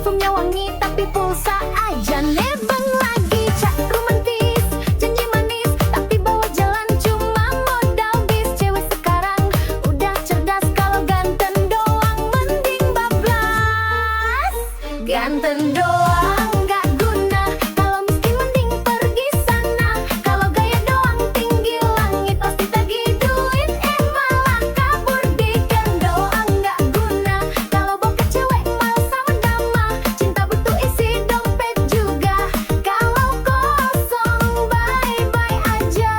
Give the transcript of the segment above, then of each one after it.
parfumnya wangi tapi pulsa aja nebeng lagi. Cak romantis, janji manis, tapi bawa jalan cuma modal bis. Cewek sekarang udah cerdas, kalau ganteng doang mending bablas. Ganteng doang nggak guna, kalau miskin mending pergi sana. Kalau gaya doang tinggi langit, pasti tagih duit, malah kabur. Bikin doang nggak guna, kalau bokeh cewek malah sama drama. Cinta butuh isi dompet juga, kalau kosong bye-bye aja.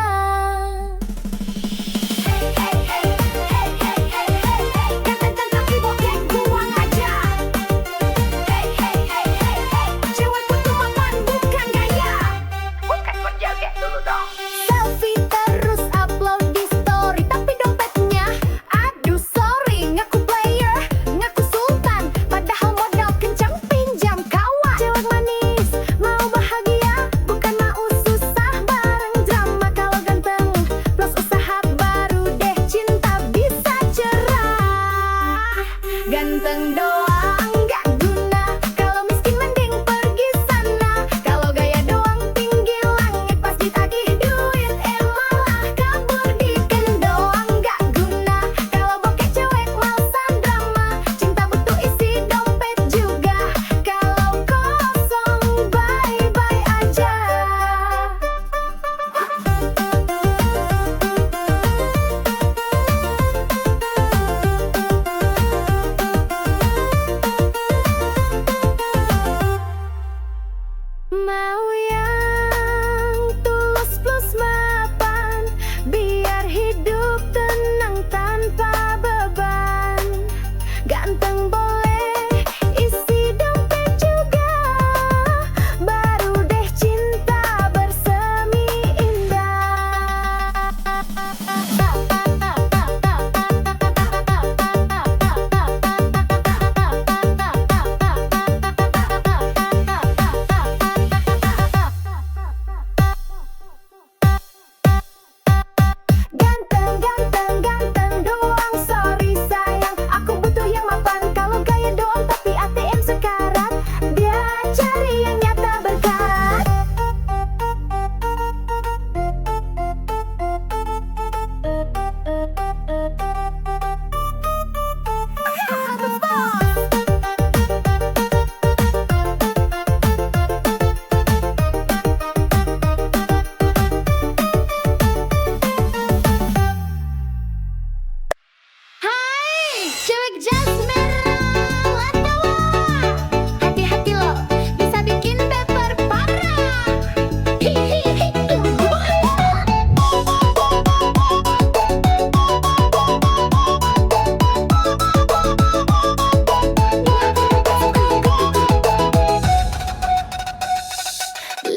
Hey hey hey hey hey hey hey hey, ganteng tapi bokeh buang aja. Hey hey hey hey hey, cewek butuh mapan bukan gaya. Bukan berjoget dulu dong. Selfie terus upload di story, tapi dompetnya aduh sorry. Ngaku player, ngaku sultan, padahal modal kencang pinjam kawan. Cewek manis, mau bahagia, bukan mau susah bareng drama. Kalau ganteng plus usaha baru deh cinta bisa cerah. Ganteng doang nggak guna, kalau miskin mending pergi sana. Kalau gaya doang tinggi langit, pasti tagih duit, malah kabur. Bikin doang nggak guna, kalau bokeh cewek malesan drama. Cinta butuh isi dompet juga, kalau kosong bye-bye aja. Mau yang tulus plus mapan, biar hidup tenang tanpa beban. Ganteng boleh, isi dompet juga, baru deh cinta bersemi indah. Ganteng, ganteng, ganteng doang, sorry sayang, aku butuh yang mapan. Kalau gaya doang tapi ATM sekarat, dia cari yang nyata berkat. Hai, cewek jas merah latawan, hati-hati lo, bisa bikin baper parah. Hihihi.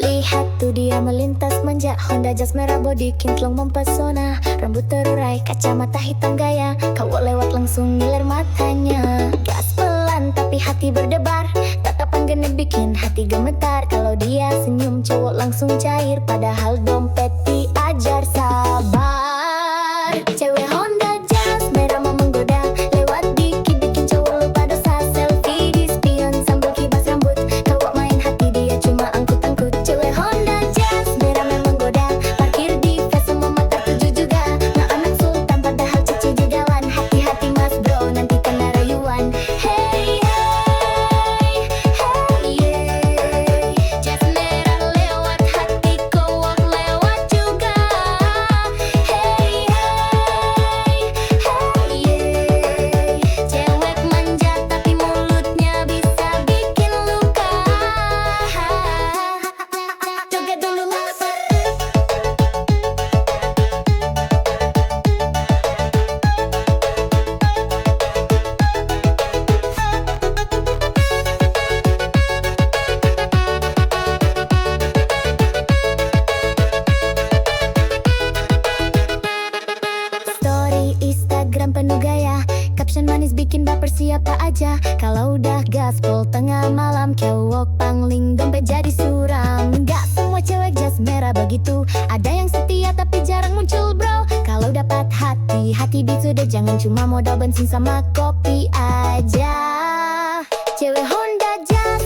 Lihat tuh dia melintas manja, Honda jas merah body kinclong mempesona. Rambut terurai, kacamata hitam gaya, kau lewat langsung ngiler matanya. Gas pelan tapi hati berdebar, tatapan genit bikin hati gemetar. Kalau dia senyum cowok langsung cair, padahal dompet diajar sabar. Cewek Honda jas merah mau menggoda, lewat dikit bikin cowok lupa dosa. Selfie di spion sambil kibas rambut, kau main hati dia cuma angkut-angkut. Cewek Honda jas merah memang goda, parkir di face semua mata tuju juga. Nggak anak sultan padahal cici jugawan, hati-hati mas bro nanti kena rayuan. Hey hey hey yeah, jas merah lewat hati kowok lewat juga. Hey hey hey yeah, cewek manja tapi mulutnya bisa bikin luka. Joget dulu story Instagram penuh gaya, caption manis bikin baper siapa aja. Kalau udah gaspol tengah malam, cowok pangling dompet jadi suram. Gak semua cewek jas merah begitu, ada yang setia tapi jarang muncul bro. Kalau dapat hati, hati beat sudah, jangan cuma modal bensin sama kopi aja. Cewek Honda jas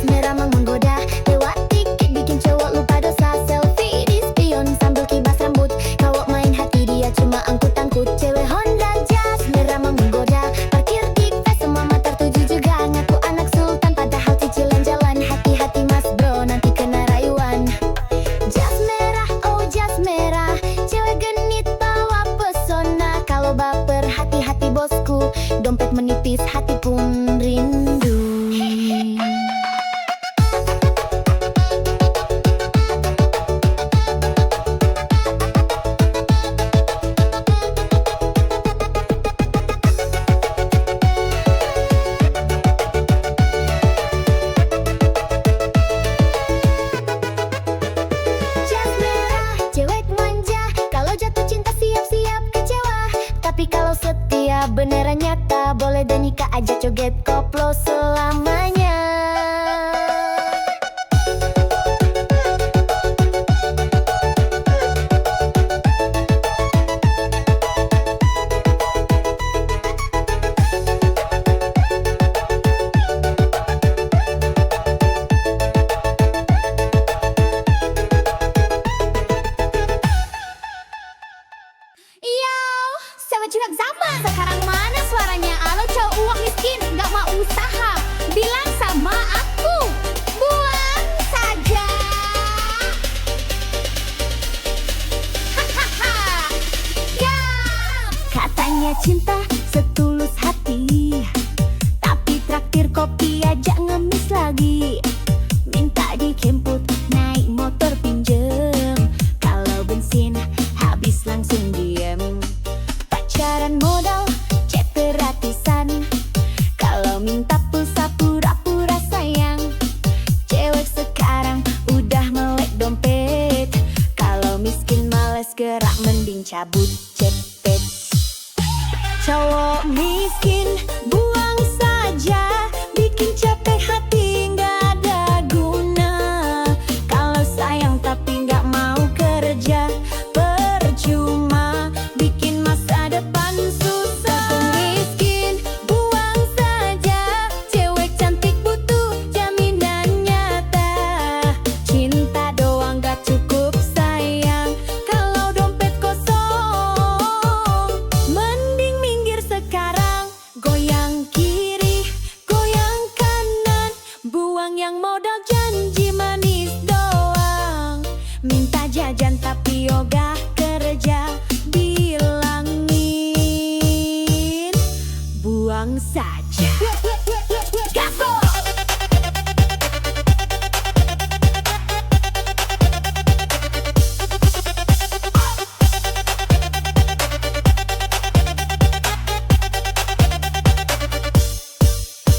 ajak joget koplo selamanya. Sama curhat zaman sekarang mana suaranya? Alo cowok uang miskin gak mau usaha, bilang sama aku buang saja. Hahaha. Ya. Katanya cinta setulus hati, tapi traktir kopi aja ngemis lagi. Minta dijemput naik motor pinjem, kalau bensin habis langsung diem. Pacaran modal chat gratisan, kalau minta pulsa pura-pura sayang. Cewek sekarang udah melek dompet, kalau miskin males gerak mending cabut cepet. Cowok miskin buang saja, bikin capek hati nggak ada guna. Kalau sayang tapi nggak mau kerja, percuma bikin masa depan susah. Miskin buang saja, cewek cantik butuh jaminan nyata. Cinta doang gak cukup sayang, kalau dompet kosong. Mending minggir sekarang, goyang kiri, goyang kanan. Buang yang modal janji manis doang. Minta jajan tapi ogah kerja, bilangin buang saja. Gasko!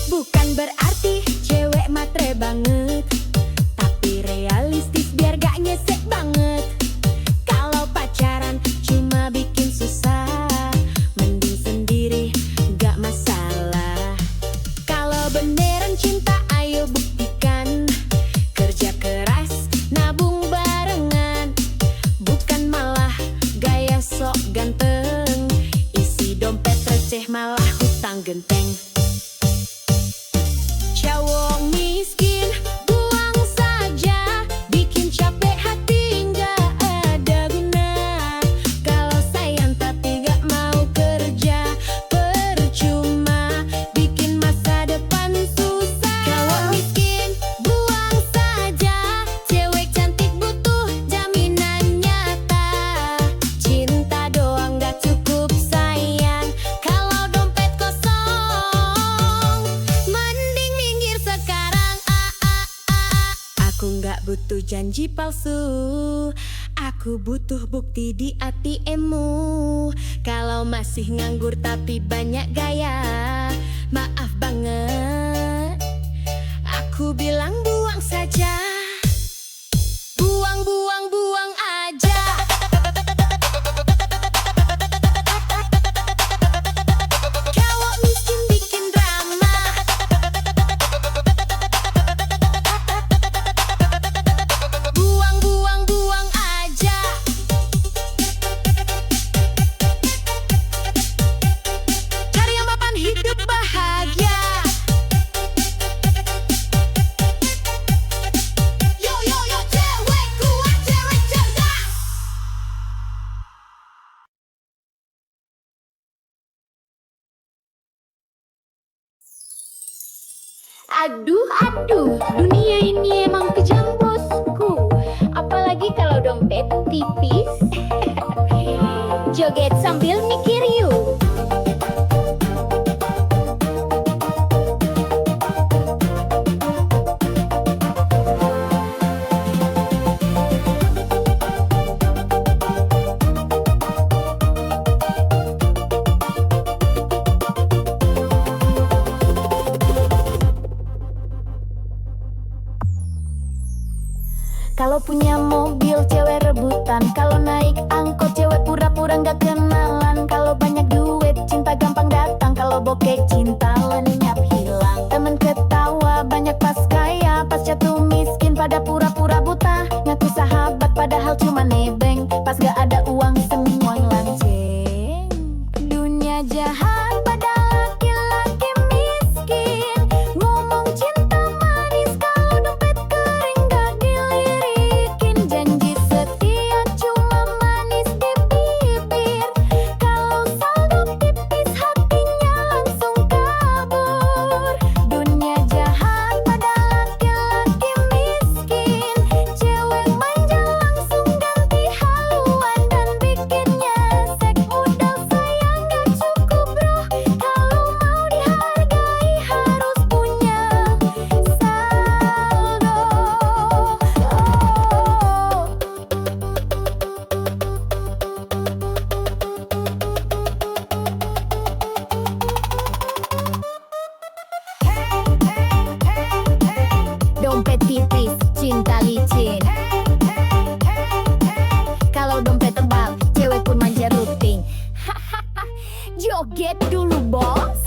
Bukan berarti cewek matre banget, tapi realistis biar gak nyesek banget. Kalau pacaran cuma bikin susah, mending sendiri gak masalah. Kalau beneran cinta ayo buktikan, kerja keras nabung barengan. Bukan malah gaya sok ganteng, isi dompet receh malah hutang genteng. Cowok miskin buang saja, bikin capek hati nggak ada guna. Kalau sayang tapi nggak mau kerja, percuma bikin masa depan susah. Cowok miskin buang saja, cewek cantik butuh jaminan nyata. Cinta doang nggak cukup sayang, kalau dompet kosong. Mending minggir sekarang, Aku nggak butuh janji palsu, aku butuh bukti di ATM-mu. Kalau masih nganggur tapi banyak gaya, maaf banget, aku bilang buang saja. Buang, buang, buang aja. Cowok miskin bikin drama, buang, buang, buang aja. Cari yang mapan hidup bahagia. Yo, yo, yo, cewek kuat, cewek cerdas. Aduh, aduh, dunia ini emang kejam bosku. Apalagi kalau dompet tipis. Joget sambil mikir yuk. Kalau punya mobil cewek rebutan, kalau naik angkot cewek pura-pura nggak kenalan. Kalau banyak duit cinta gampang datang, kalau Foto bokeh cinta lenyap hilang. Temen ketawa banyak pas kaya, pas jatuh miskin pada pura-pura buta. Ngaku sahabat padahal cuma nebeng, pas gak ada uang semua lanceng. Dunia jahat pada laki-laki miskin, ngomong cinta manis kalau dompet kering gak dilirikin. Janji setia cuma manis di bibir, kalau saldo tipis hatinya langsung kabur. Dunia jahat pada laki-laki miskin, cewek manja langsung ganti haluan dan bikinnya sek. Modal sayang gak cukup bro, kalau mau dihargai harus punya saldo. Dompet tipis, cinta licin. Kalau dompet tebal, cewek pun manja rutin. Joget dulu bos,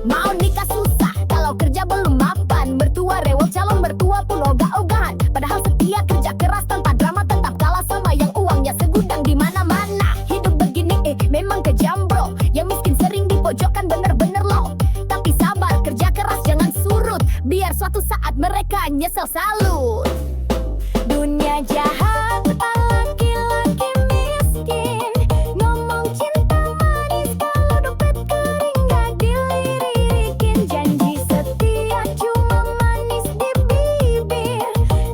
mau nikah susah, kalau kerja belum mapan. Mertua rewel, calon mertua pun ogah-ogahan. Padahal setia kerja keras tanpa drama, tetap kalah sama yang uangnya segudang di mana-mana. Hidup begini memang kejam bro, yang miskin sering dipojokkan bener-bener loh. Tapi sabar, kerja keras jangan surut, biar suatu saat mereka nyesel salut. Dunia jahat laki-laki miskin, ngomong cinta manis kalau dompet kering gak dilirikin. Janji setia cuma manis di bibir,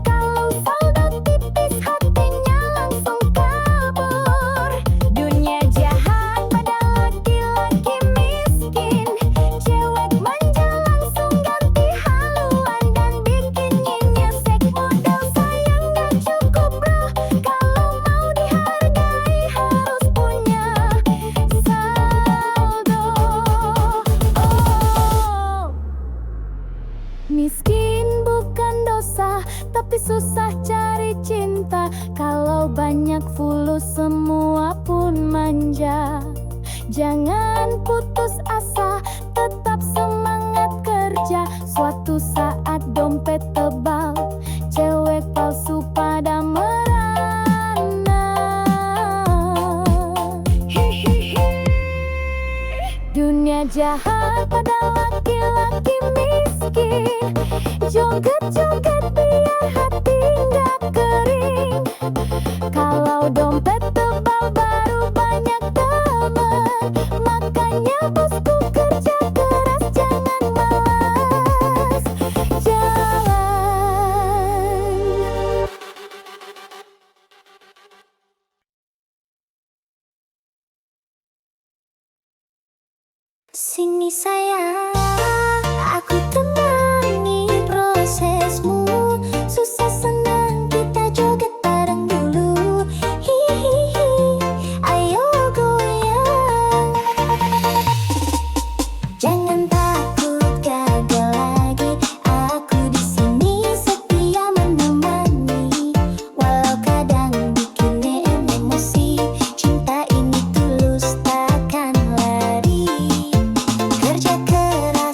kalau saldo tipis hatinya langsung kabur. Dunia jahat pada laki-laki miskin, cewek manja langsung ganti haluan dan bikinnya nyesek. Modal sayang gak cukup bro, kalau mau dihargai harus punya saldo. Miskin bukan dosa, tapi susah cari cinta. Kalau banyak fulus semua pun manja. Jangan putus asa, tetap semangat kerja. Suatu saat dompet tebal, cewek palsu pada merana. Dunia jahat pada laki-laki miskin, joget-joget biar hati gak kering. Kalau dompet tebal baru banyak teman, makanya bosku kerja keras jangan malas jalan. Sini sayang, aku temani prosesmu. Susah senang kita joget bareng dulu. Hihihi, ayo goyang. Jangan takut gagal lagi, aku di sini setia menemani. Walau kadang bikin emosi, cinta ini tulus takkan lari. Kerja keras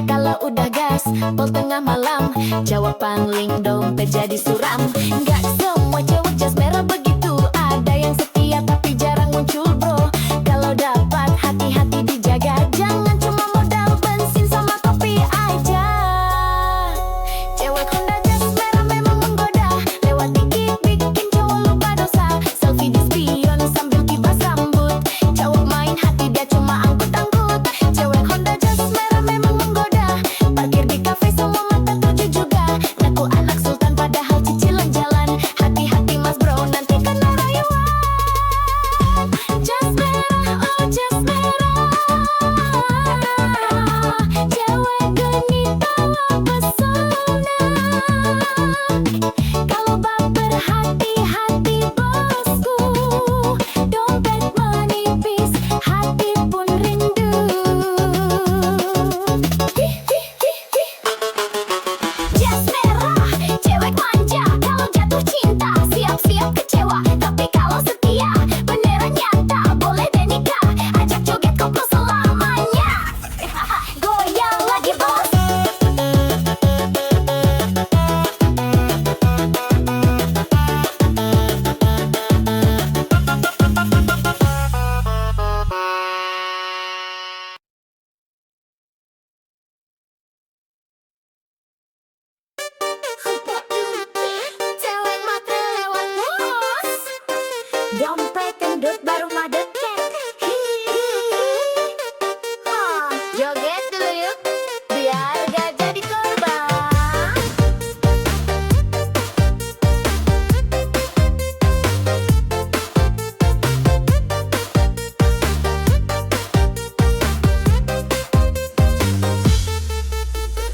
Kalau udah gas, pol tengah malam, jawaban link dompet jadi suram. Gak semua cewek jas merah begitu, ada yang setia tapi jarang muncul bro. Kalau dapat hati-hati dijaga, jangan cuma modal bensin sama kopi aja. Cewek Honda jas merah memang menggoda, lewat dikit bikin cowok lupa dosa. Selfie di spion sambil kipas rambut, cowok main hati dia cuma angkut-angkut. Cewek Honda jas merah memang menggoda, parkir di kafe semua mata tuju juga. Ngaku anak sultan padahal cicilan jalan, hati-hati mas bro nanti kena rayuan. Jas merah, oh jas merah, cewek genit bawa pesona. Kalau baper hati-hati bosku, dompet menipis, hati pun rindu. Jas merah, cewek manja, kalau jatuh cinta siap-siap kecewa, tapi kalau setia beneran nyata, boleh deh nikah, ajak joget koplo selamanya. Goyang lagi bos. Cewek matre lewat bos, dompet gendut baru madeket. Joget dulu yuk, biar gak jadi korban.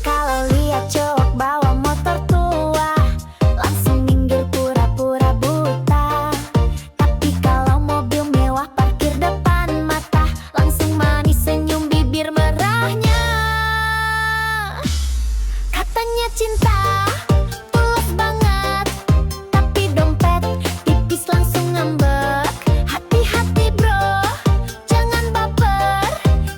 Kalau lihat cowok bawa motor tua, langsung minggir pura-pura buta. Tapi kalau mobil mewah parkir depan mata, langsung manis senyum bibir merahnya. Katanya cinta tulus banget, tapi dompet tipis langsung ngambek. Hati-hati bro, jangan baper,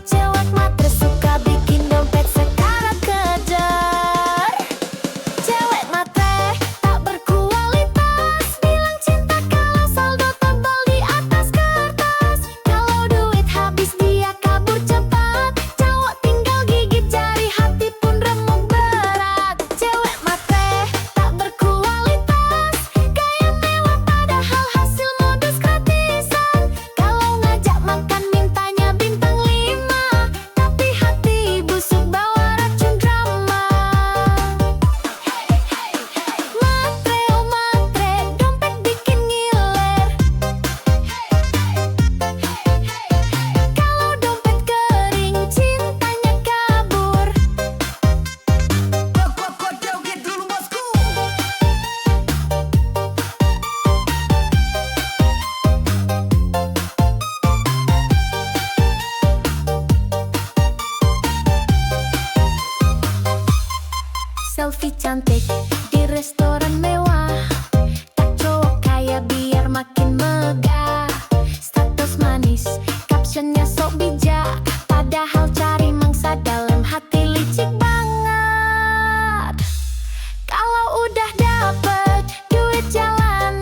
cewek matre suka bikin dompet sekarat kejar. Cewek matre tak berkualitas, bilang cinta kalau saldo tebal di atas kertas. Kalau duit habis dia kabur cepat, cowok tinggal gigit jari, hati pun remuk berat. Cewek matre tak berkualitas, gaya mewah padahal hasil modus gratisan. Kalau ngajak makan mintanya bintang 5, tapi hati busuk bawa racun drama. Matre oh matre, dompet bikin ngiler. Kalau dompet kering, cintanya kabur. Joget dulu bosku. Selfie cantik di restoran mewah, tak cowok kaya biar makin megah. Status manis, captionnya sok bijak, padahal cari mangsa dalam hati licik banget. Kalau udah dapet duit jalan,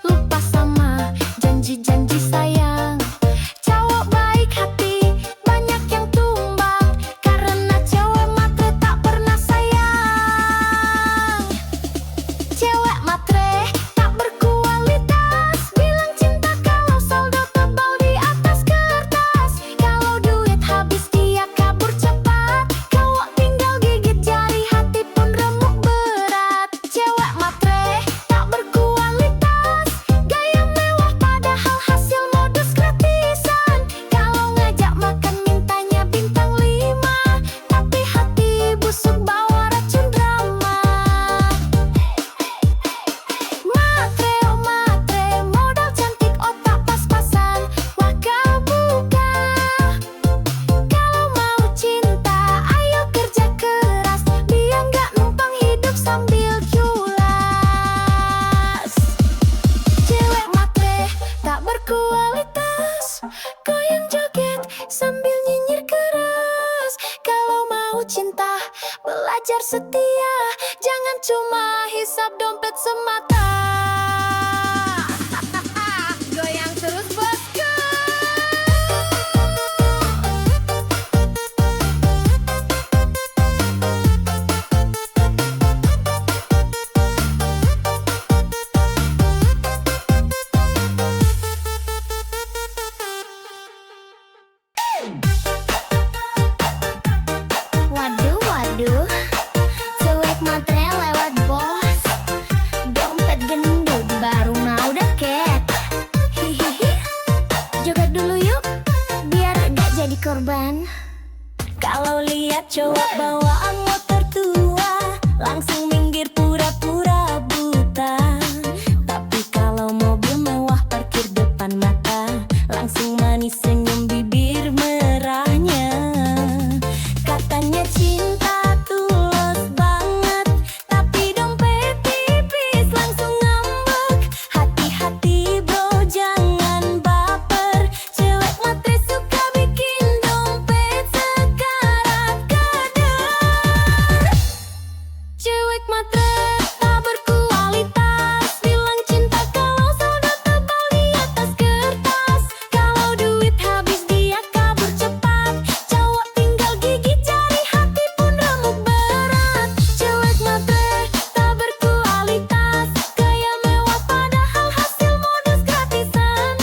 lupa sama janji-janji sayang. Cowok baik hati, banyak yang tumbang, karena cewek matre tak pernah sayang. Cewek matre tak berkualitas, bilang cinta kalau saldo tebal di atas kertas. cinta, belajar setia, jangan cuma hisap dompet semata. Goyang terus bosku. Waduh, waduh, cuek matre lewat bos. Dompet gendut baru mau deket. Hihihi, joget dulu yuk, biar gak jadi korban. Kalau lihat cowok bawaan motor tua, langsung minggir pura-pura buta. Tapi kalau mobil mewah parkir depan mata, langsung manis senyum bibir merahnya. Katanya cinta tulus banget, tapi dompet tipis langsung ngambek. Hati-hati bro, jangan baper. Cewek matre suka bikin dompet sekarat kadar. Cewek matre tak berkualitas, bilang cinta kalau saldo tebal di atas kertas. Kalau duit habis dia kabur cepat, cowok tinggal gigit jari, hati pun remuk berat. Cewek matre tak berkualitas, gaya mewah padahal hasil modus gratisan.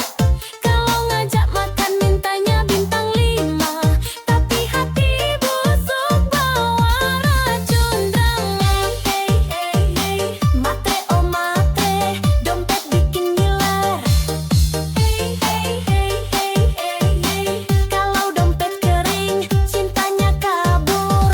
Kalau ngajak makan mintanya bintang 5, tapi hati busuk bawa racun drama. Hey, hey, hey, matre oh matre, dompet bikin ngiler. Hey, hey, hey, hey, hey, hey, kalau dompet kering, cintanya kabur.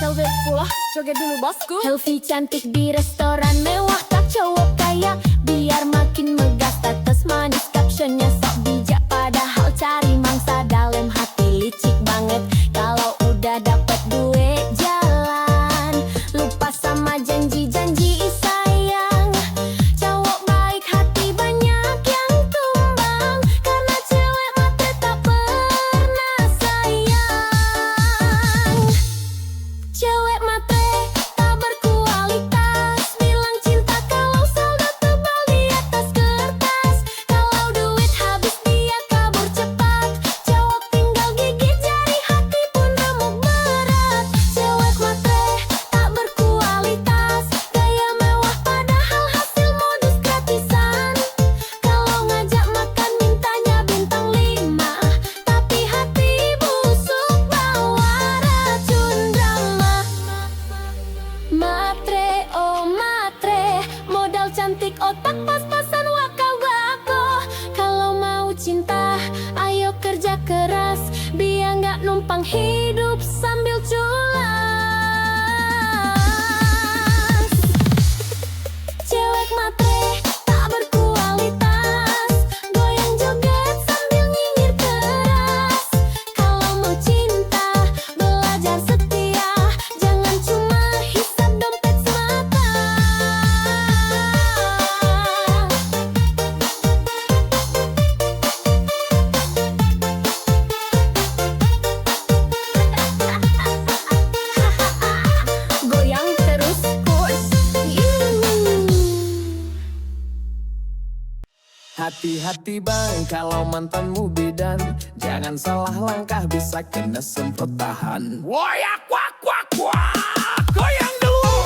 Joget pula, joget dulu bosku. Helvi cantik di restoran mewah, tak cowok kaya, biar makin megah status manis. Captionnya sok bijak, padahal cari mangsa dalam hati licik banget. Kalau udah dapet duit jalan, lupa sama janji-janji sayang. Cowok baik hati banyak yang tumbang, karena cewek matre tak pernah sayang. Cewek matre tak berkualitas, bilang cinta kalau saldo tebal di atas kertas. Kalau duit habis dia kabur cepat, cowok tinggal gigit jari, hati pun remuk berat. Cewek matre tak berkualitas, gaya mewah padahal hasil modus gratisan. Kalau ngajak makan mintanya bintang 5, tapi hati busuk bawa racun drama. Matre oh matre, modal cantik otak pas-pasan waka wako. Kalau mau cinta ayo kerja keras, biar nggak numpang hidup sambil culas. Cewek matre tak berkualitas, goyang joget sambil nyinyir keras. Kalau mau cinta belajar setia, jangan cuma hisap dompet semata. Goyang terus kurs. Hati-hati bang kalau mantanmu bidan, jangan salah langkah bisa kena semprot tahan. Woyak wak wak wak, goyang dulu.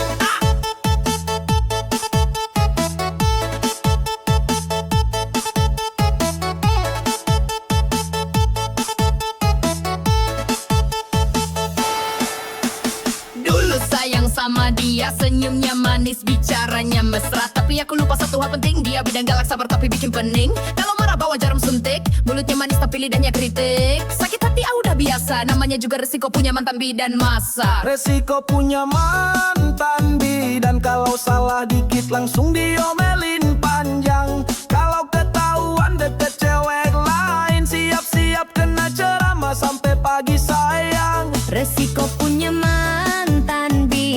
Dulu sayang sama dia, senyumnya manis, bicaranya mesra. Tapi aku lupa satu hal penting, dia bidang galak sabar tapi bikin pening. Kalau marah bawa jarum suntik, mulutnya manis tapi lidahnya kritik. Sakit hati udah biasa, namanya juga resiko punya mantan bidan masa. Resiko punya mantan bidan, kalau salah dikit langsung diomelin panjang. Kalau ketahuan deket cewek lain, siap-siap kena ceramah sampai pagi sayang. Resiko punya mantan bidan,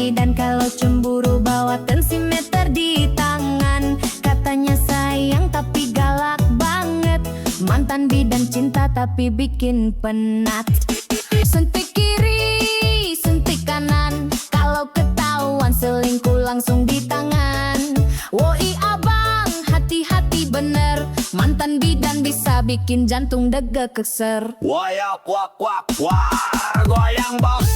tapi bikin penat. Suntik kiri, suntik kanan, kalau ketahuan selingkuh langsung di tangan. Woi abang, hati-hati bener, mantan bidan bisa bikin jantung degek keser. Wayak wak wak war, goyang bos.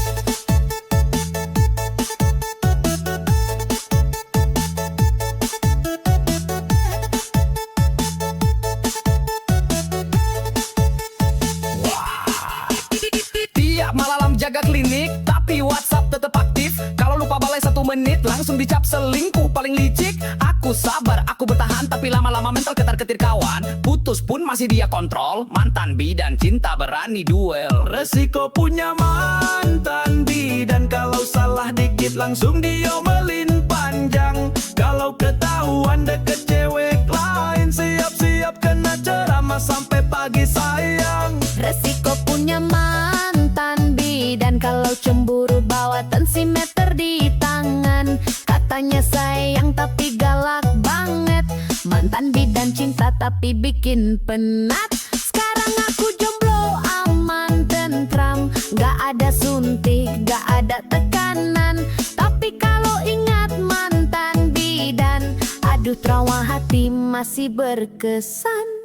Tiap malam jaga klinik, tapi WhatsApp tetap aktif. Kalau lupa balai 1 menit, langsung dicap selingkuh paling licik. Aku sabar, aku bertahan, tapi lama-lama mental ketar-ketir kawan. Putus pun masih dia kontrol, mantan bidan cinta berani duel. Resiko punya mantan bidan, kalau salah dikit langsung diomelin panjang. Kalau ketahuan deket cewek lain, siap-siap kena ceramah sampai pagi sayang. Resiko punya mantan bidan, kalau cemburu bawa tensimeter di tangan. Katanya sayang tapi galak banget, mantan bidan cinta tapi bikin penat. Sekarang aku jomblo aman tentram, gak ada suntik, gak ada tekanan. Tapi kalau ingat mantan bidan, aduh trauma hati masih berkesan.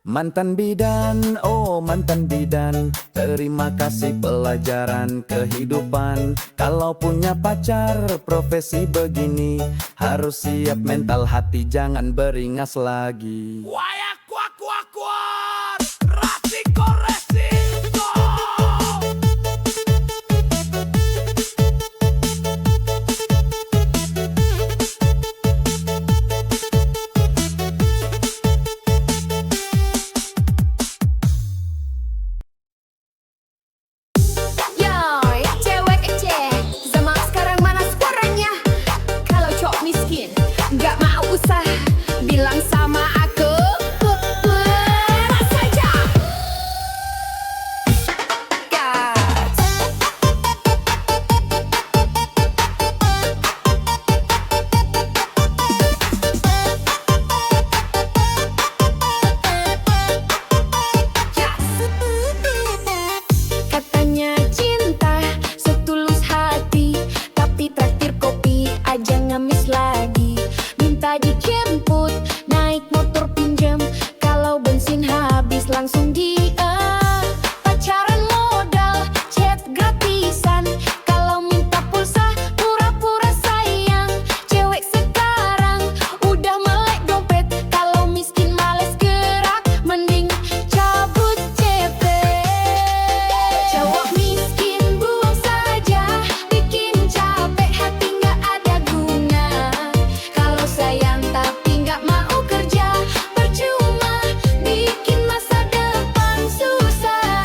Mantan bidan, oh mantan bidan, terima kasih pelajaran kehidupan. Kalau punya pacar profesi begini, harus siap mental hati, jangan beringas lagi. Wayak kuak kuak kuak, resiko resiko. Yo, ya cewek ece, zaman sekarang mana suaranya? Kalau cowok miskin, nggak mau usah, bilang sama aku, saja. Gas. Katanya cinta setulus hati, tapi traktir kopi aja ngamis lagi. Minta dijemput, naik motor pinjam, kalau bensin habis langsung pacaran modal, chat gratisan, kalau minta pulsa pura-pura sayang. Cewek sekarang udah melek dompet, kalau miskin males gerak, mending cabut CP. Cowok miskin buang saja, bikin capek hati nggak ada guna. Kalau sayang tapi nggak mau kerja, percuma bikin masa depan susah.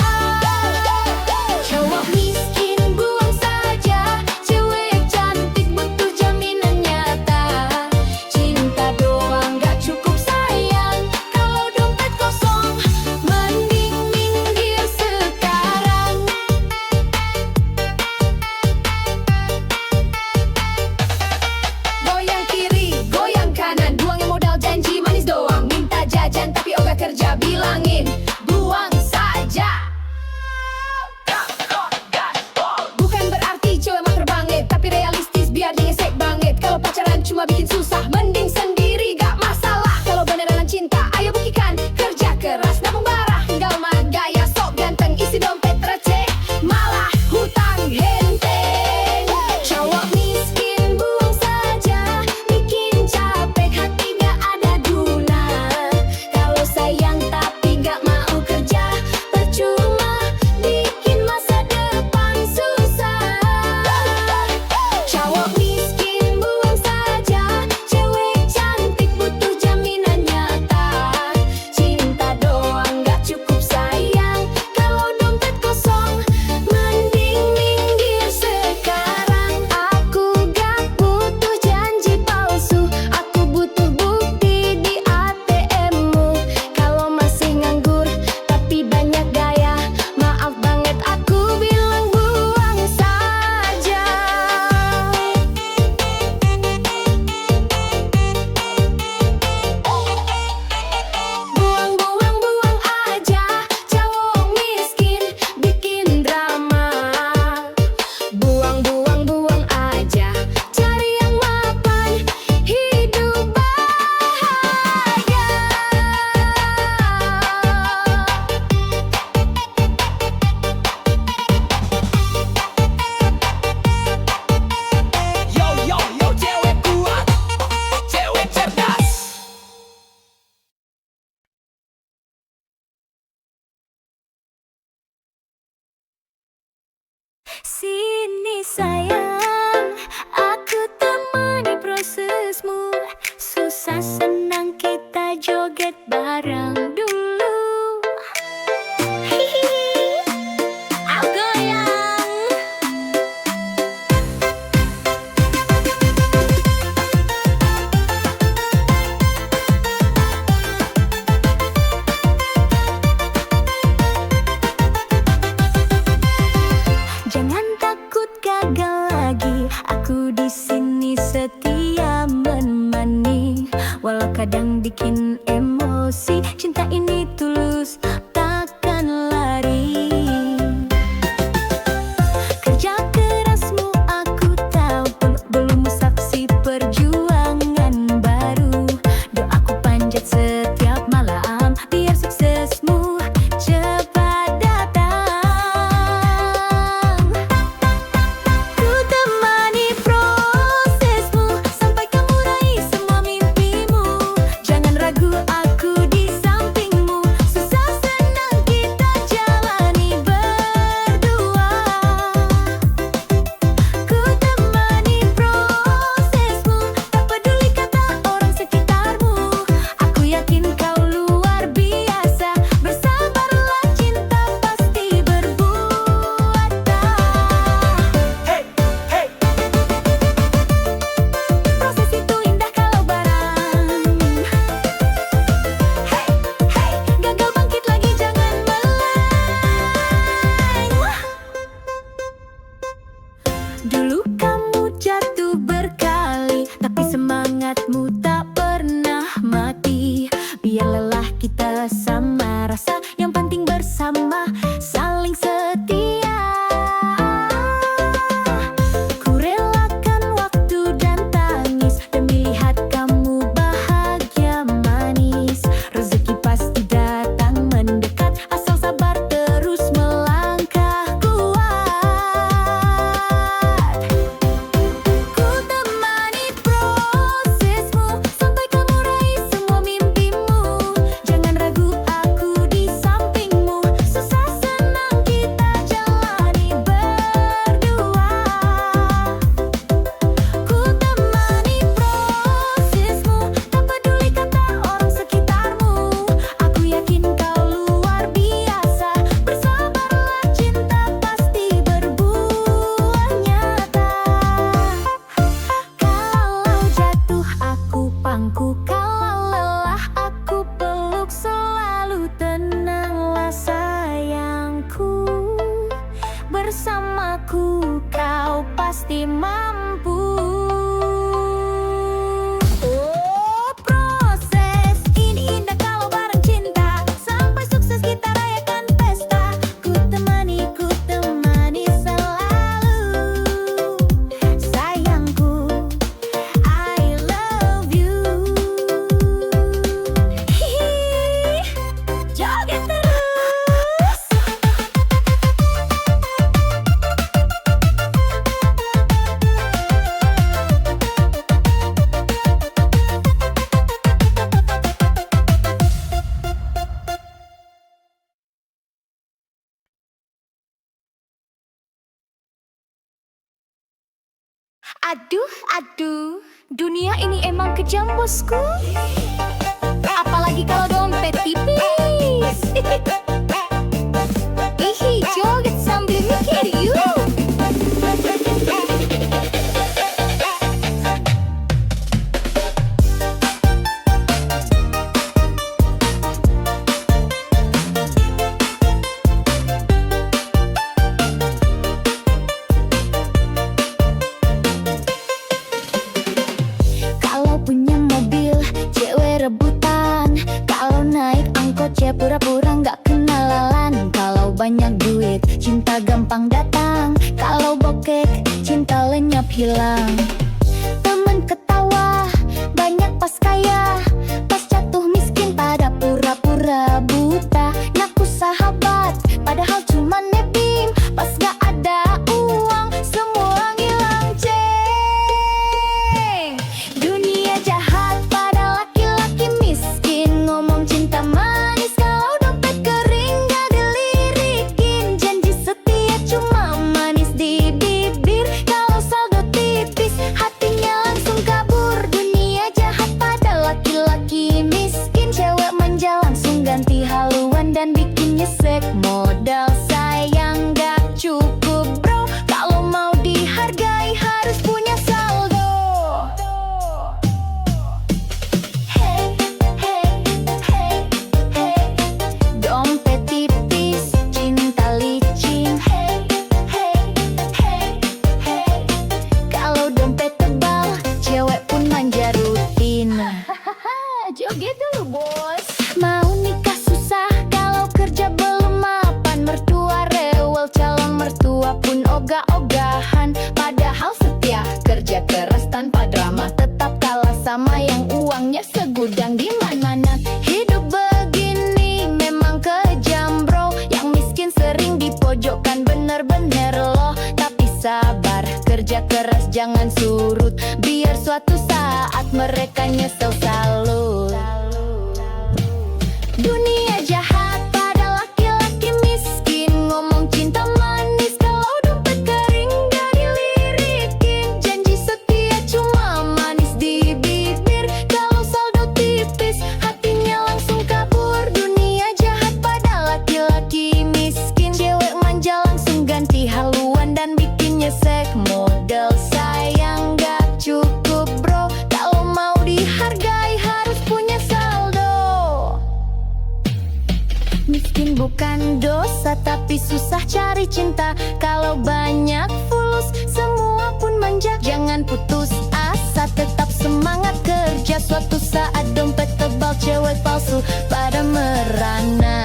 Cowok miskin buang saja, cewek cantik butuh jaminan nyata. Cinta doang nggak cukup sayang, kalau dompet kosong mending minggir sekarang. Goyang kiri, goyang kanan, buangin modal janji manis doang. Minta jajan tapi ogah kerja, bilangin buang saja. Bukan berarti cewek mah terbangit, tapi realistis biar dia ngesek banget. Kalau pacaran cuma bikin susah, mending sendiri gak masalah. Kalau beneran cinta, ayo buktikan, kerja keras, nabung barah, tinggal mah gaya sok ganteng, isi dompet receh, malah hutang henteng. Cowok miskin buang saja, bikin capek hati gak ada guna. Kalau sayang tapi gak mau kerja, percuma bikin masa depan susah. Cowok miskin buang saja, Aku di sini setia menemani, walau kadang bikin emosi. Cinta ini tulus, takkan lari. Kerja kerasmu aku tahu, belum saksi perjuangan baru. Doaku panjat setiap malam, biar suksesmu cepat datang. Ku temani prosesmu sampai kamu raih semua mimpimu. Jangan ragu, aku di sampingmu. Susah senang kita jalani berdua. Ku temani prosesmu, tak peduli kata orang sekitarmu. Aku yakin kau luar biasa. Bersabarlah, cinta pasti berbuah. Proses itu indah kalau barang. Gagal bangkit lagi, jangan meleng. Dulu kamu jatuh berkali, tapi semangatmu tak pernah mati. Biar lelah kita sama rasa, yang penting bersama saling setia. Ku relakan waktu dan tangis demi lihat kamu bahagia manis. Rezeki pasti datang mendekat, asal sabar terus melangkah kuat. Ku temani prosesmu sampai kamu raih semua mimpimu. Jangan ragu, aku di sampingmu. Susah senang kita jalani berdua. Ku temani prosesmu, tak peduli kata orang sekitarmu. Aku yakin kau luar biasa. Bersabarlah, cinta pasti berbuah nyata. Kalau jatuh aku pangku, kalau lelah aku peluk. Selalu tenanglah sayangku, bersamaku kau pasti mampu. Oh, proses ini indah kalau bareng cinta. Sampai sukses kita rayakan pesta. Ku temani selalu. Sayangku, I love you. Hihi, joget terus. Aduh, aduh, dunia ini emang kejam bosku. Apalagi kalau dompet tipis. Ihi, joget sambil mikir yuk. Kalau punya mobil, cewek rebutan. Kalau naik angkot, cewek pura-pura nggak kenalan. Kalau banyak duit, cinta gampang datang. Kalau bokek, cinta lenyap hilang. Temen ketawa, banyak pas kaya. Pas jatuh miskin, pada pura-pura buta. Ngaku sahabat, padahal cuma nebim. Pas gak ada uang, semua ngilang ceng. Dunia jahat pada laki-laki miskin. Ngomong cinta manis, kalau dompet kering gak dilirikin. Janji setia cuma manis di bibir, kalau saldo tipis surut, biar suatu saat mereka nyesel salut. Dunia jahat pada laki-laki miskin, ngomong cinta manis kalau dompet kering gak dilirikin. Janji setia cuma manis di bibir, kalau saldo tipis hatinya langsung kabur. Dunia jahat pada laki-laki miskin, cewek manja langsung ganti haluan dan bikin nyesek. Modal sayang gak cukup bro, kalau mau dihargai harus punya saldo. Miskin bukan dosa, tapi susah cari cinta. Kalau banyak fulus, semua pun manja. Jangan putus asa, tetap semangat kerja. Suatu saat dompet tebal, cewek palsu pada merana.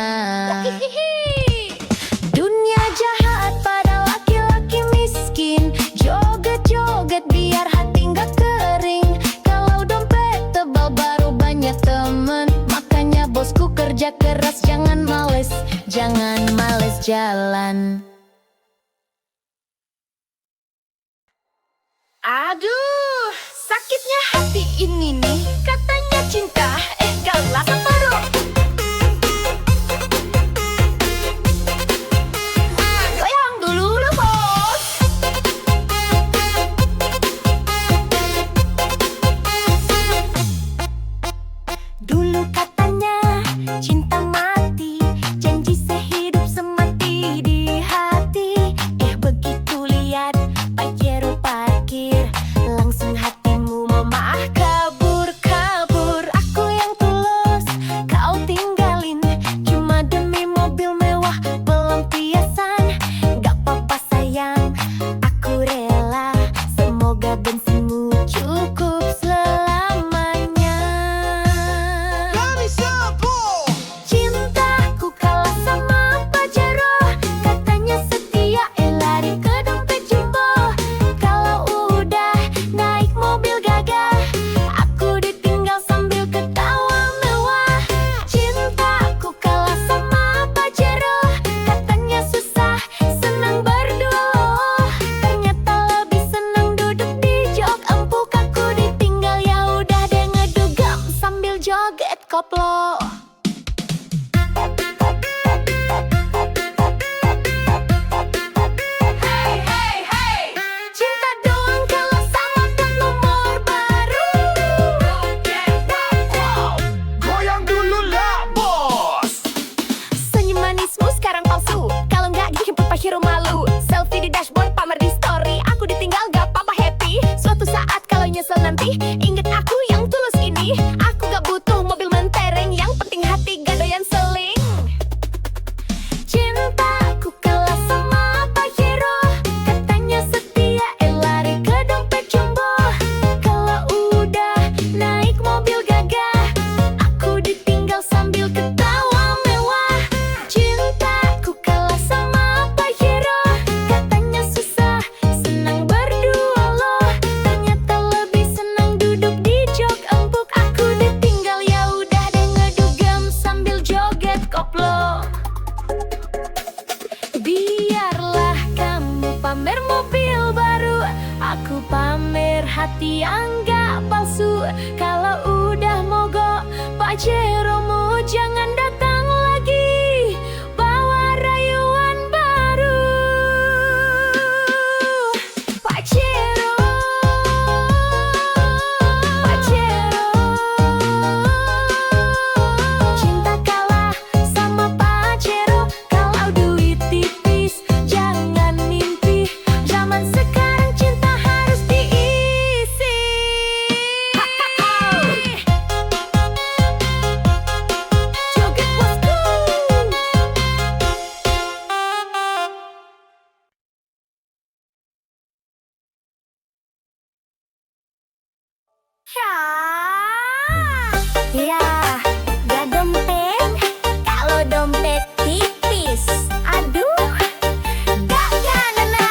Dunia jahat pada laki-laki miskin, joget-joget biar hati nggak kering. Kalau dompet tebal baru banyak temen, makanya bosku kerja keras, jangan males jalan. Aduh, sakitnya hati ini nih. Katanya cinta, gak rasa baru. Goyang dulu lah bos. Dulu katanya cinta mati, janji sehidup semati di hati. Begitu lihat Pajero parkir, langsung hatimu memah kabur. Aku yang tulus, kau tinggalin, cuma demi mobil mewah pelampiasan. Gak apa-apa sayang, aku rela, semoga bensinmu cukup selamanya. Cintaku kalah sama Pajero, katanya setia, lari ke dompet jumbo. Kalau udah naik mobil gagah, aku ditinggal sambil ketawa mewah. Cintaku kalah sama Pajero, katanya susah, senang berdua. Ternyata lebih senang duduk di jok empuk. Aku ditinggal, ya udah deh ngedugem sambil joget koplo. Cinta doang kalau sama plat nomor baru. Goyang dulu lah bos. Senyum manismu sekarang palsu, kalau nggak dijemput Pajero malu. Selfie di dashboard, pamer di story, aku ditinggal gak apa-apa happy. Suatu saat kalau nyesel nanti, inget aku yang tulus ini. Aku gak butuh mobil mentereng, yang penting hati gak doyan seling. Cintaku kalah sama Pajero, katanya setia, lari ke dompet jumbo. Kalau udah naik mobil gagah, aku ditinggal sambil ketawa mewah. Cintaku kalah sama Pajero, katanya susah, senang berdua loh. Ternyata lebih senang duduk di jok empuk. Aku ditinggal, ya udah deh ngedugem sambil joget koplo. Biarlah kamu pamer mobil baru, aku pamer hati yang gak palsu. Kalau udah mogok Pajeromu, jangan datang lagi bawa rayuan baru. Pajero, cinta kalah sama Pajero. Kalau duit tipis jangan mimpi, zaman sekarang cinta harus diisi. Joget bosku. Ya, gak dompet, kalau dompet tipis, aduh, gak kanana.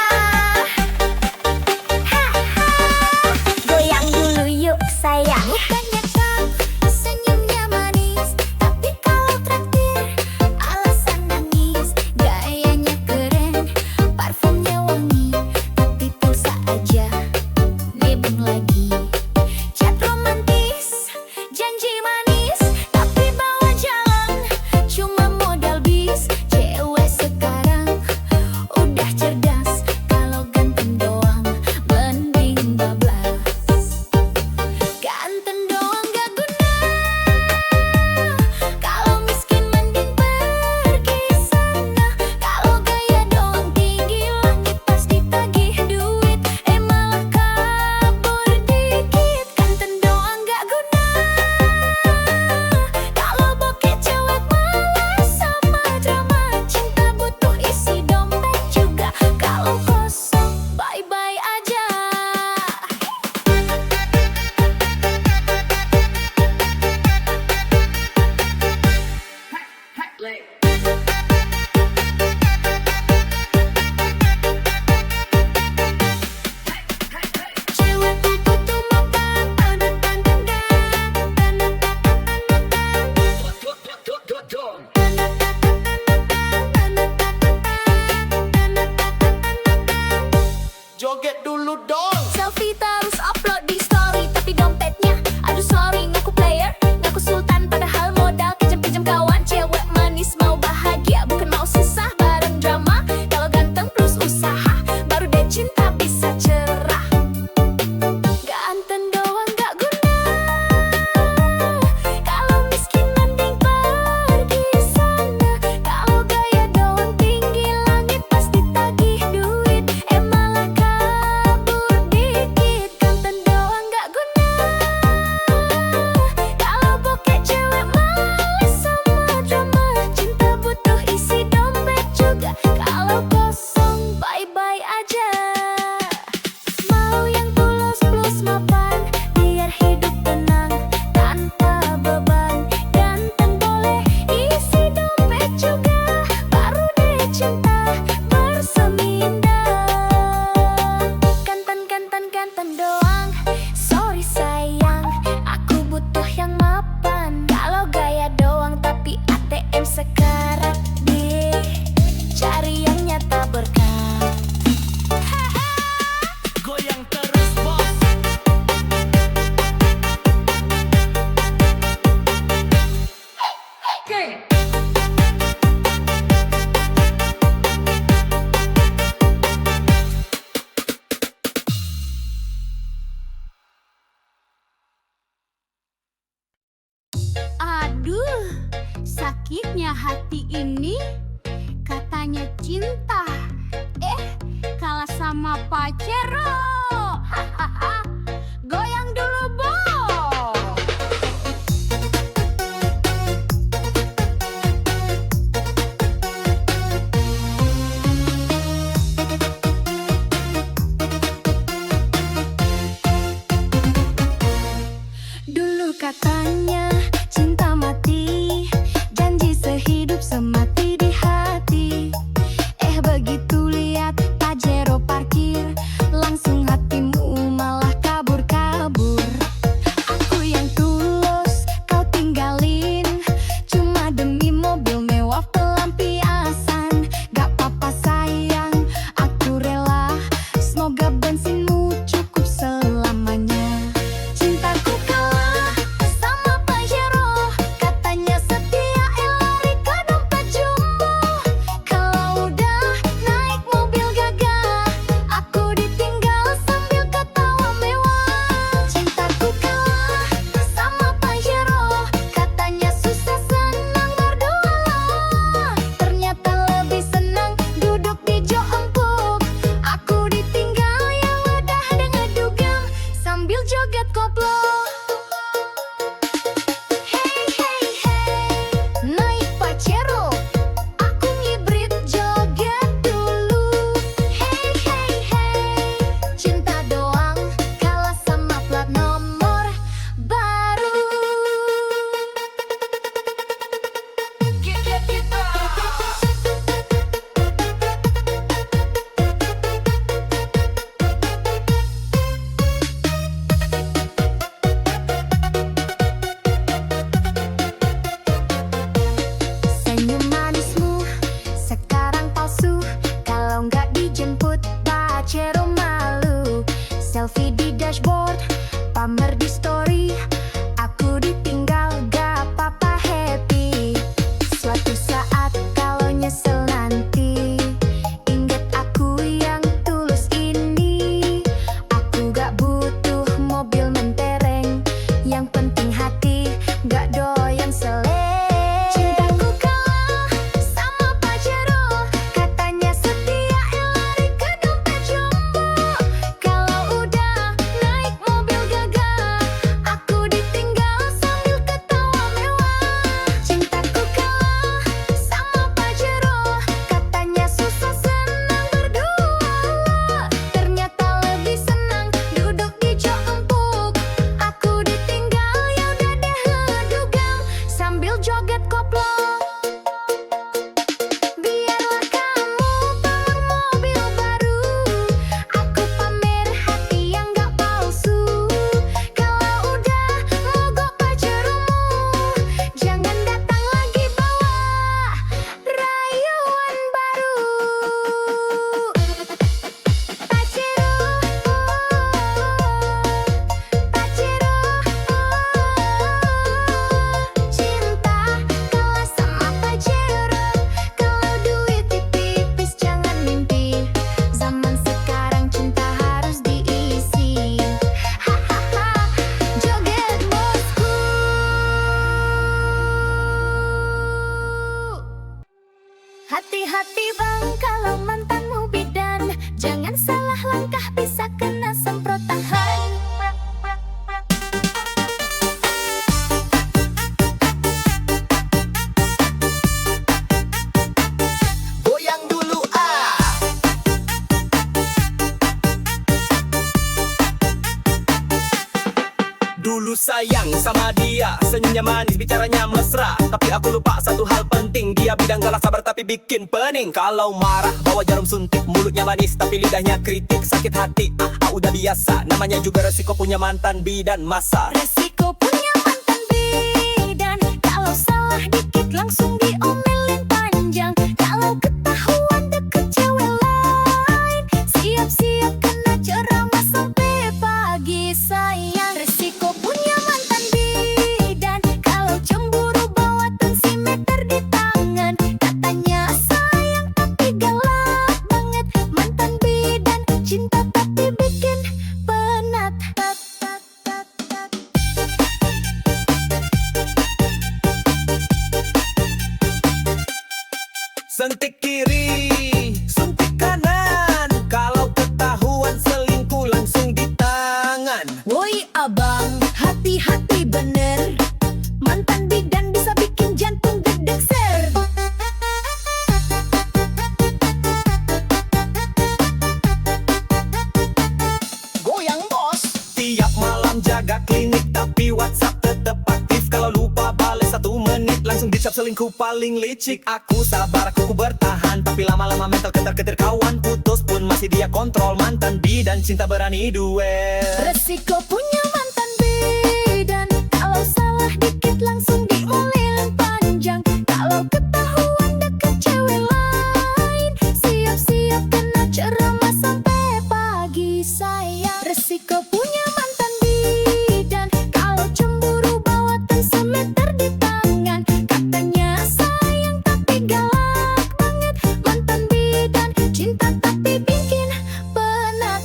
Goyang dulu yuk sayang. Bukannya kau senyumnya manis, tapi kalau traktir alasan nangis. Gayanya keren, parfumnya wangi, tapi pulsa aja. Dia lagi. Chat romantis, janji manis, tapi bawa jalan cuma modal bis. Cewek sekarang udah cerdas, kalau ganteng doang mending bablas. Ganteng doang gak guna, kalau miskin mending pergi sana. Kalau gaya doang tinggi langit pas ditagih duit, malah kabur dikit. Ganteng doang gak guna, kalau bokeh cewek malas sama drama. Cinta butuh isi dompet juga, kalau kosong bye-bye aja. Cewekku butuh makan, Joget dulu dong. selfie terus upload di story, tapi dompetnya aduh sorry. Ngaku player, ngaku sultan, padahal modal kejam-kejam kawan. Cewek manis mau bahagia, bukan mau susah bareng drama. Kalau ganteng plus usaha, baru deh cinta bisa cerah. Ganteng doang gak guna, kalau miskin mending pergi sana. Kalau gaya doang tinggi langit pas ditagih duit, malah kabur dikit. Ganteng doang gak guna, kalau bokeh cewek malas sama drama. Cinta butuh isi dompet juga, kalau kosong bye-bye aja. Mau yang tulus plus mapan, biar hidup tenang tanpa beban. Ganteng boleh isi dompet juga, baru deh cinta bersemindah. Ganteng doang, sorry sayang, aku butuh yang mapan. Kalau gaya doang tapi ATM sekarat deh, cari yang nyata berkah. Goyang terus bos. Aduh, sakitnya hati ini. Katanya cinta, kalah sama pacero. Hahaha, goyang dulu Bo. Dulu katanya cinta mati, janji sehidup semati di hati. Begitu lihat Pajero parkir, langsung hatimu malah kabur-kabur. Aku yang tulus kau tinggalin, cuma demi mobil mewah pelampiasan. Gak apa-apa sayang, aku rela, semoga bensinmu cukup selamanya. Cintaku kalah sama Pajero, katanya setia lari ke dompet jumbo. Kalau udah naik mobil gagah, aku ditinggal sambil ketawa mewah. Cintaku kalah sama Pajero, katanya susah senang berdua lah. Ternyata lebih senang duduk di jok empuk. Aku ditinggal ya udah dengan dugem, sambil joget koplo. Hey hey hey, naik Pajero, aku ngibrit joget dulu. Hey hey hey, cinta doang kalah sama plat nomor baru. pamer di story. Aku ditinggal gak apa-apa happy. Suatu saat kalau nyesel nanti, ingat aku yang tulus ini. Aku gak butuh mobil mentereng, yang penting hati gak doyan seleng. Cintaku kalah sama Pajero, katanya setia lari ke dompet jombo. Kalau udah naik mobil gagah, aku ditinggal sambil ketawa mewah. Cintaku kalah sama Pajero, katanya susah senang berdua. Ternyata lebih senang duduk di jok empuk. Aku ditinggal ya udah deh ngedugem sambil joget koplo. Biarlah kamu pamer mobil baru, aku pamer hati yang gak palsu. Kalau udah mogok Pajeromu, jangan datang lagi bawa rayuan baru. Pajero, Pajero, cinta kalah sama Pajero. Kalau duit tipis jangan mimpi, zaman sekarang cinta harus diisi. Hahaha, joget bosku. Hati-hati bang kalau mantanmu bidan, jangan salah langkah bisa kena semprotan. Goyang dulu ah. Dulu sayang sama dia, senyumnya manis, bicaranya mesra. Tapi aku lupa satu hal penting, dia bidang galak sabar tapi bikin pening. Kalau marah bawa jarum suntik, mulutnya manis tapi lidahnya kritik. Sakit hati, udah biasa, namanya juga resiko punya mantan bidan masa. Resiko punya mantan bidan, kalau salah dikit langsung diomelin panjang. Kalau ketahuan deket cewek lain, siap-siap kena ceramah sampai pagi sayang. Resiko punya mantan bidan, kalau cemburu bawa tensimeter di tangan. Katanya sayang tapi galak banget. Mantan bidan cinta tapi bikin penat. Sentik kiri, suntik kanan. Kalau ketahuan selingkuh langsung di tangan. Woi abang, hati-hati bener. Mantan bidan bisa bikin jantung gedek ser. Goyang bos. Tiap malam jaga klinik tapi WhatsApp tetep aktif. Kalau lupa bales 1 menit langsung dicap selingkuh paling licik. Aku sabar, aku bertahan, tapi lama-lama mental ketar-ketir kawan. Putus pun masih dia kontrol. Mantan bidan cinta berani duel. Resiko punya mantan bidan, kalau salah dikit langsung diomelin panjang. Kalau ketahuan deket cewek lain, siap-siap kena ceramah sampai pagi sayang. Resiko punya mantan bidan, kalau cemburu bawa tensimeter di tangan. Katanya sayang tapi galak banget. Mantan bidan cinta tapi bikin penat.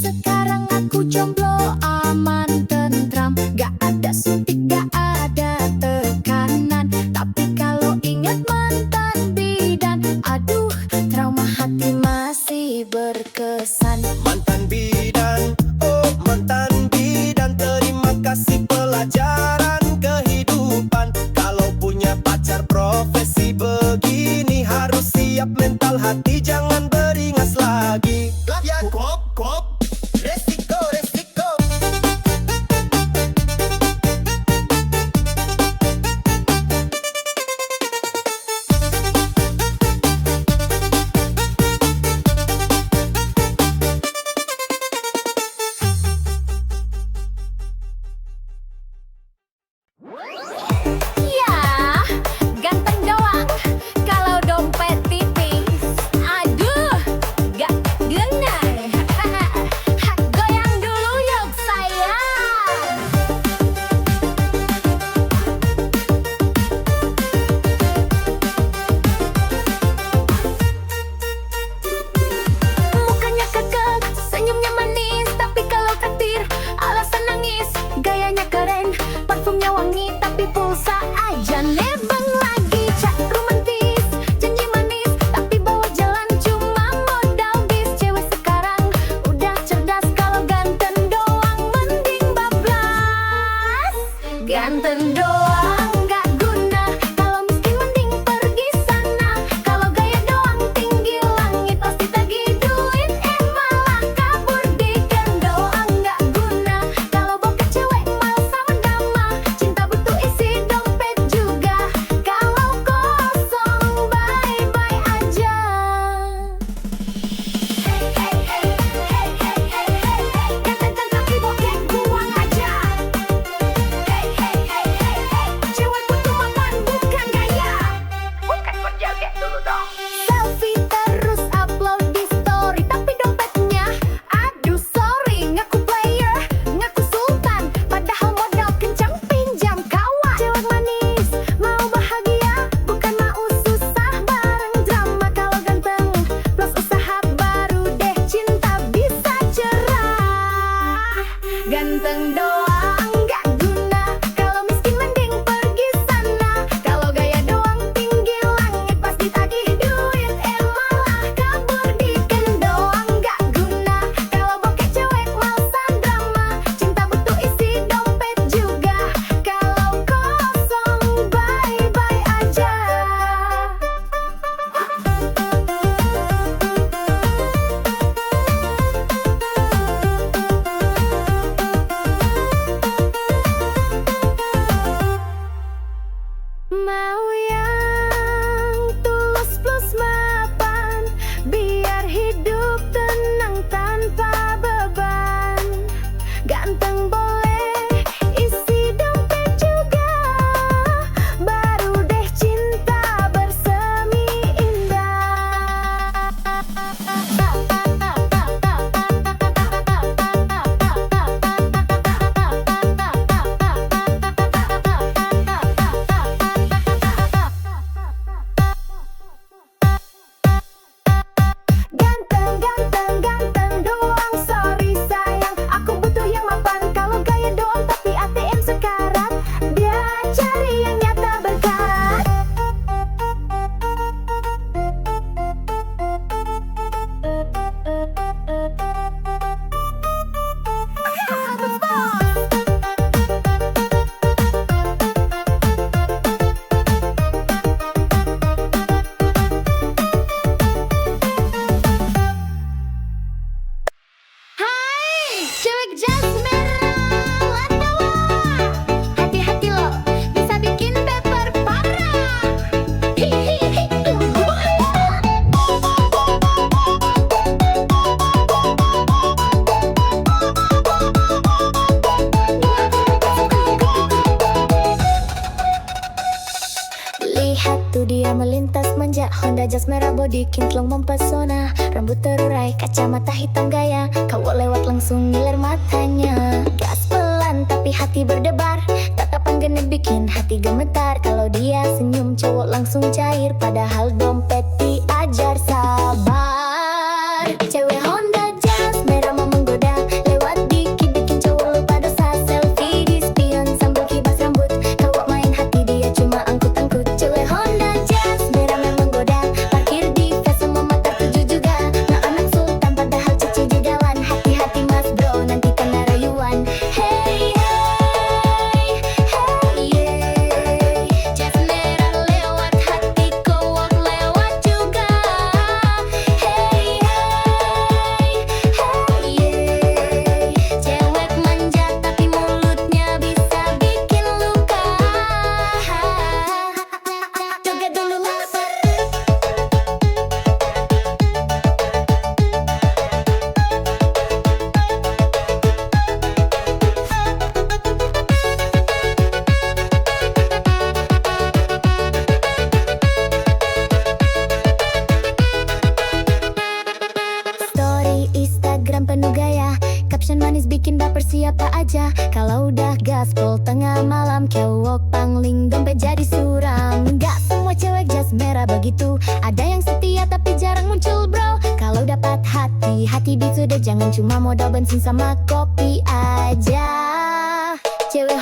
Sekarang aku jomblo aman tentram, gak ada suntik gak ada tekanan. Tapi kalau ingat mantan bidan, aduh trauma hati masih berkesan. Mantan bidan, oh mantan bidan, terima kasih pelajaran kehidupan. Kalau punya pacar profesi begini, harus siap mental hati, jangan beringas lagi. Ya kop, resiko, resiko. parfumnya wangi tapi pulsa aja nebeng lagi. Cak romantis, janji manis, tapi bawa jalan cuma modal bis. Cewek sekarang udah cerdas, kalau ganteng doang mending bablas. Ganteng doang nggak guna, kalau miskin mending pergi sana. Kalau gaya doang tinggi langit, pasti tagih duit malah kabur. Dikan doang nggak guna, kalau bokeh cewek malah sama drama. Cinta butuh isi dompet juga, kalau kosong bye-bye aja. Hey hey hey hey hey hey hey hey, ganteng tapi bokeh buang aja. Hey hey hey hey hey, cewek butuh mapan bukan gaya. Bukan berjoget dulu dong. Selfie terus upload di story, tapi dompetnya aduh sorry. Ngaku player, ngaku sultan, padahal modal kencang pinjam kawan. Cewek manis, mau bahagia, bukan mau susah bareng drama. Kalau ganteng plus usaha baru deh cinta bisa cerah. Ganteng doang nggak guna, kalau miskin mending pergi sana. Kalau gaya doang tinggi langit, pasti tagih duit malah kabur. Dikan doang nggak guna, kalau bokeh cewek malesan drama. Cinta butuh isi dompet juga, kalau kosong bye-bye aja. Mau yang tulus plus mapan, biar hidup tenang tanpa beban. Ganteng boleh, isi dompet juga, baru deh cinta bersemi indah. Ganteng, ganteng, ganteng doang, sorry sayang, aku butuh yang mapan. Kalau gaya doang tapi ATM sekarat, dia cari yang nyata berkarat. Hai, cewek jas merah wartawan, hati-hati lo, bisa bikin baper parah. Hihihi. Lihat tuh dia melintas manja, Honda Jazz merah body kinclong mempesona. Rambut terurai, kacamata hitam gaya, kau lewat langsung ngiler matanya. Gas pelan tapi hati berdebar, tatapan genit bikin hati gemetar. Kalau dia senyum cowok langsung cair, padahal dompet diajar sabar. Cewek Honda Jazz merah mau menggoda, lewat dikit bikin cowok lupa dosa. Selfie di spion sambil kibas rambut, kau main hati dia cuma angkut-angkut. Cewek Honda Jazz merah memang menggoda, parkir di ves semua mata tuju juga. Nggak anak sultan padahal cici jugawan, hati-hati mas bro nanti kena rayuan. Hey hey hey yeah, Jazz merah lewat hati kowok lewat juga. Hey hey hey yeah, cewek manja tapi mulutnya bisa bikin luka. Joget dulu story Instagram penuh gaya, caption manis bikin baper siapa aja. Kalau udah gaspol tengah malam, cowok pangling dompet jadi suram. Gak semua cewek jas merah begitu, ada yang setia tapi jarang muncul bro. Kalau dapat hati, hati beat sudah, jangan cuma modal bensin sama kopi aja. Cewek